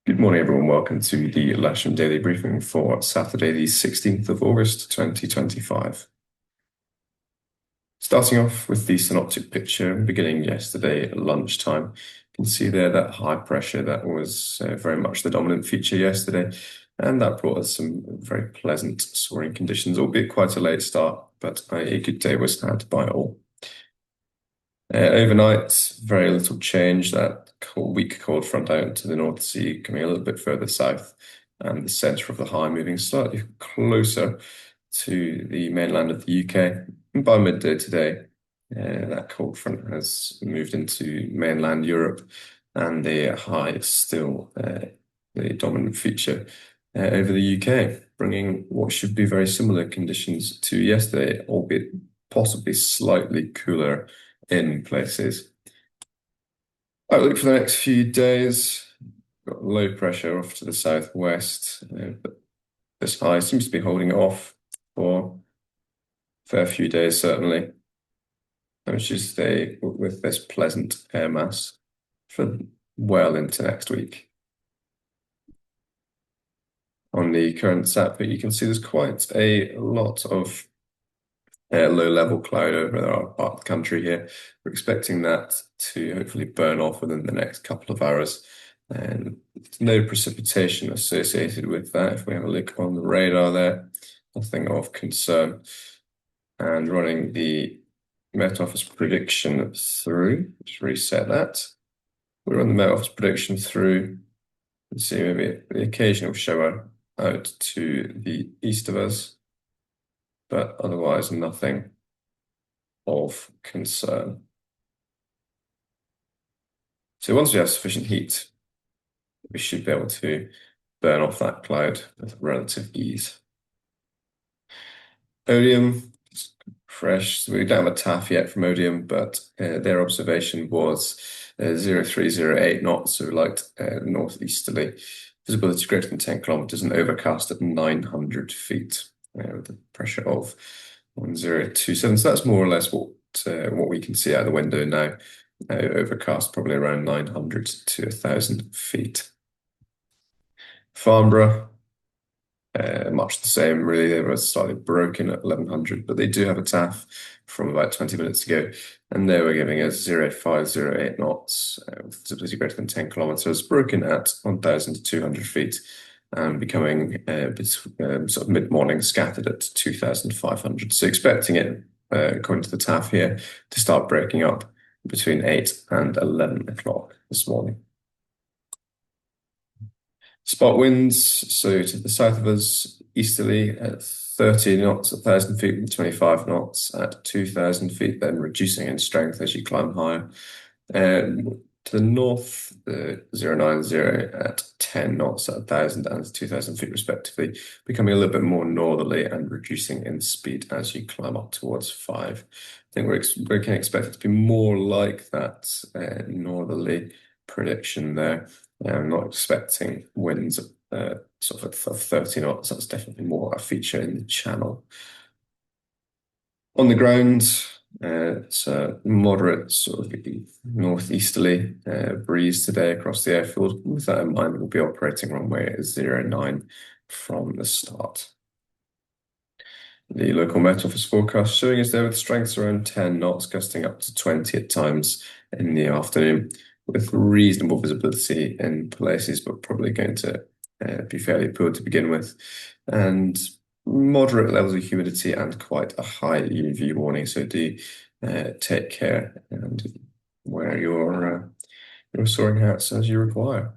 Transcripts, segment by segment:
Good morning, everyone. Welcome to the Lasham Daily Briefing for Saturday, the 16th of August, 2025. Starting off with the synoptic picture, beginning yesterday at lunchtime. You can see there that high pressure that was very much the dominant feature yesterday, and that brought us some very pleasant soaring conditions, albeit quite a late start, but a good day was had by all. Overnight, very little change. That weak cold front out to the North Sea coming a little bit further south, and the centre of the high moving slightly closer to the mainland of the UK. And by midday today, that cold front has moved into mainland Europe, and the high is still the dominant feature over the UK, bringing what should be very similar conditions to yesterday, albeit possibly slightly cooler in places. Outlook for the next few days, got low pressure off to the southwest, but this high seems to be holding it off for a fair few days, certainly. And we should stay with this pleasant air mass for well into next week. On the current sat, but you can see there's quite a lot of low-level cloud over our part of the country here. We're expecting that to hopefully burn off within the next couple of hours. And there's no precipitation associated with that. If we have a look on the radar there, nothing of concern. And running the Met Office prediction through, just reset that. We run the Met Office prediction through and see maybe the occasional shower out to the east of us, but otherwise nothing of concern. So once we have sufficient heat, we should be able to burn off that cloud with relative ease. Odium, fresh. So we don't have a TAF yet from Odium, but their observation was 0308 knots, so light northeasterly. Visibility greater than 10 kilometers and overcast at 900 feet with a pressure of 1027. So that's more or less what we can see out the window now. Overcast probably around 900 to 1,000 feet. Farnborough, much the same, really. They were slightly broken at 1100, but they do have a TAF from about 20 minutes ago, and they were giving us 0508 knots with visibility greater than 10 kilometers, broken at 1,200 feet, and becoming sort of mid-morning scattered at 2,500. So expecting it, according to the TAF here, to start breaking up between 8 and 11 o'clock this morning. Spot winds, so to the south of us, easterly at 30 knots at 1,000 feet and 25 knots at 2,000 feet, then reducing in strength as you climb higher. To the north, 090 at 10 knots at 1,000 and 2,000 feet respectively, becoming a little bit more northerly and reducing in speed as you climb up towards 5. I think we can expect it to be more like that northerly prediction there. I'm not expecting winds sort of 30 knots. That's definitely more a feature in the channel. On the ground, it's a moderate sort of northeasterly breeze today across the airfield. With that in mind, we'll be operating runway at 09 from the start. The local Met Office forecast showing us there with strengths around 10 knots, gusting up to 20 at times in the afternoon, with reasonable visibility in places, but probably going to be fairly poor to begin with, and moderate levels of humidity and quite a high UV warning. So do take care and wear your soaring hats as you require.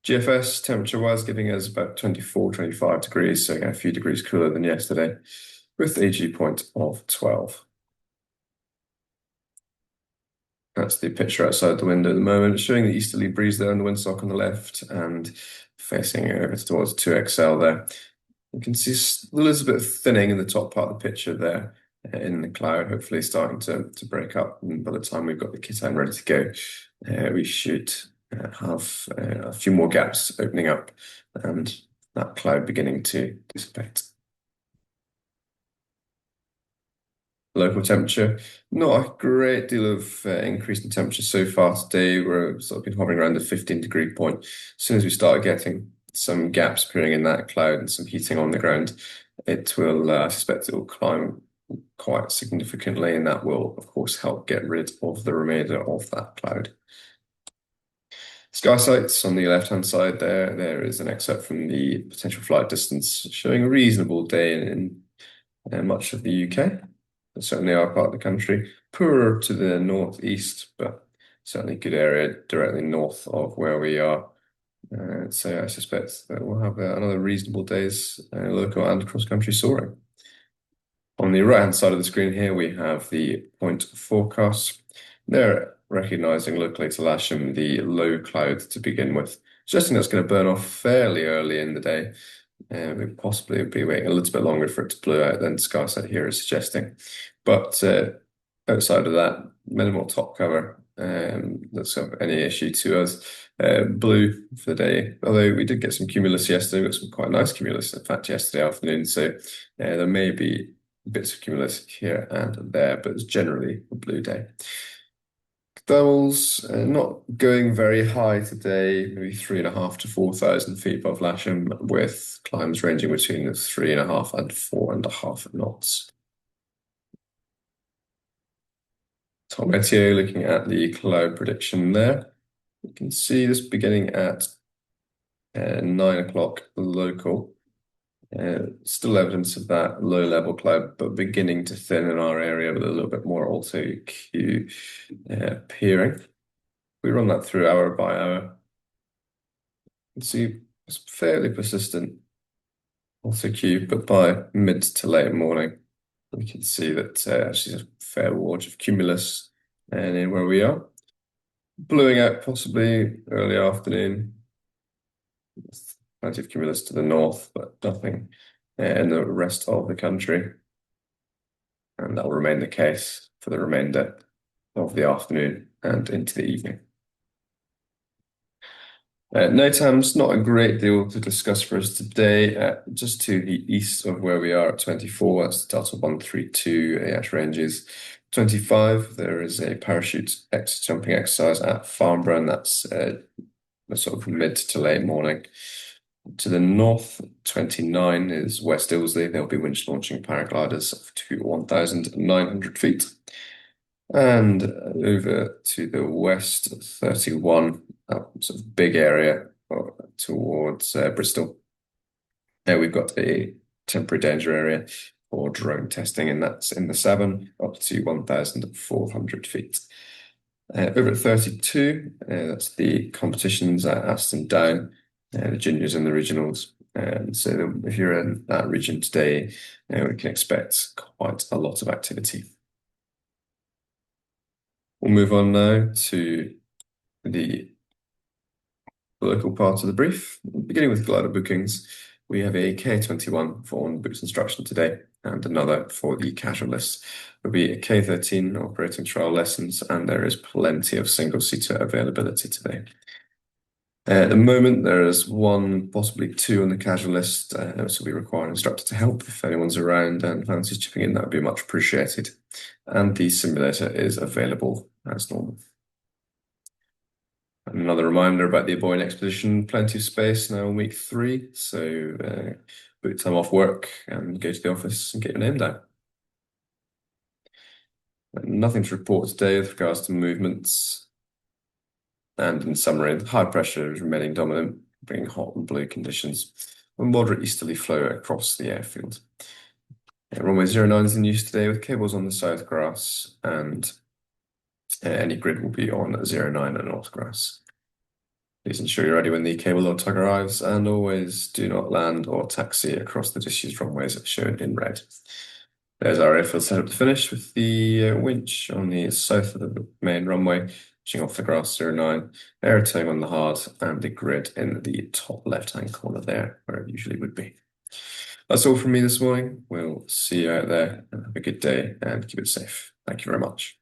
GFS temperature-wise giving us about 24, 25 degrees, so again, a few degrees cooler than yesterday, with a dew point of 12. That's the picture outside the window at the moment, showing the easterly breeze there on the windsock on the left and facing over towards 2XL there. You can see a little bit of thinning in the top part of the picture there in the cloud, hopefully starting to break up. And by the time we've got the kit ready to go, we should have a few more gaps opening up and that cloud beginning to dissipate. Local temperature, not a great deal of increase in temperature so far today. We're sort of been hovering around the 15 degree point. As soon as we start getting some gaps appearing in that cloud and some heating on the ground, it will, I suspect it will climb quite significantly, and that will, of course, help get rid of the remainder of that cloud. Sky sights on the left-hand side there. There is an excerpt from the potential flight distance showing a reasonable day in much of the UK. Certainly our part of the country. Poorer to the northeast, but certainly good area directly north of where we are. So I suspect that we'll have another reasonable day's local and cross-country soaring. On the right-hand side of the screen here, we have the point forecast. They're recognizing locally to Lasham the low cloud to begin with, suggesting that's going to burn off fairly early in the day. We possibly would be waiting a little bit longer for it to blow out than SkySat here is suggesting. But outside of that, minimal top cover. That's of any issue to us. Blue for the day, although we did get some cumulus yesterday. We got some quite nice cumulus, in fact, yesterday afternoon. So there may be bits of cumulus here and there, but it's generally a blue day. Thermals not going very high today, maybe 3,500 to 4,000 feet above Lasham, with climbs ranging between 3.5 and 4.5 knots. Top Meteo looking at the cloud prediction there. You can see this beginning at 9 o'clock local. Still evidence of that low level cloud, but beginning to thin in our area with a little bit more also Q appearing. We run that through hour by hour. You can see it's fairly persistent also Q, but by mid to late morning, we can see that actually there's a fair watch of cumulus and in where we are. Blowing out possibly early afternoon. Plenty of cumulus to the north, but nothing in the rest of the country. And that will remain the case for the remainder of the afternoon and into the evening. NOTAM's not a great deal to discuss for us today. Just to the east of where we are at 24, that's Delta 132 AH ranges. 25, there is a parachute jumping exercise at Farnborough, and that's sort of mid to late morning. To the north, 29 is West Ilsley. They'll be winch launching paragliders up to 1,900 feet. And over to the west, 31, sort of big area towards Bristol. There we've got a temporary danger area for drone testing, and that's in the Savon up to 1,400 feet. Over at 32, that's the competitions at Aston Down, the juniors and the regionals. So if you're in that region today, we can expect quite a lot of activity. We'll move on now to the local part of the brief. Beginning with glider bookings, we have a K21 for on-books instruction today and another for the casual list. There'll be a K13 operating trial lessons, and there is plenty of single-seater availability today. At the moment, there is one, possibly two on the casual list, so we require an instructor to help. If anyone's around and fancies chipping in, that would be much appreciated. And the simulator is available as normal. And another reminder about the Aboyne expedition, plenty of space now in week 3, so book time off work and go to the office and get your name down. Nothing to report today with regards to movements. And in summary, the high pressure is remaining dominant, bringing hot and blue conditions. A moderate easterly flow across the airfield. Runway 09 is in use today with cables on the south grass, and any grid will be on 09 and north grass. Please ensure you're ready when the cable load tug arrives, and always do not land or taxi across the disused runways shown in red. There's our airfield setup to finish with the winch on the south of the main runway, pushing off the grass 09, air towing on the hard, and the grid in the top left-hand corner there, where it usually would be. That's all from me this morning. We'll see you out there. Have a good day and keep it safe. Thank you very much.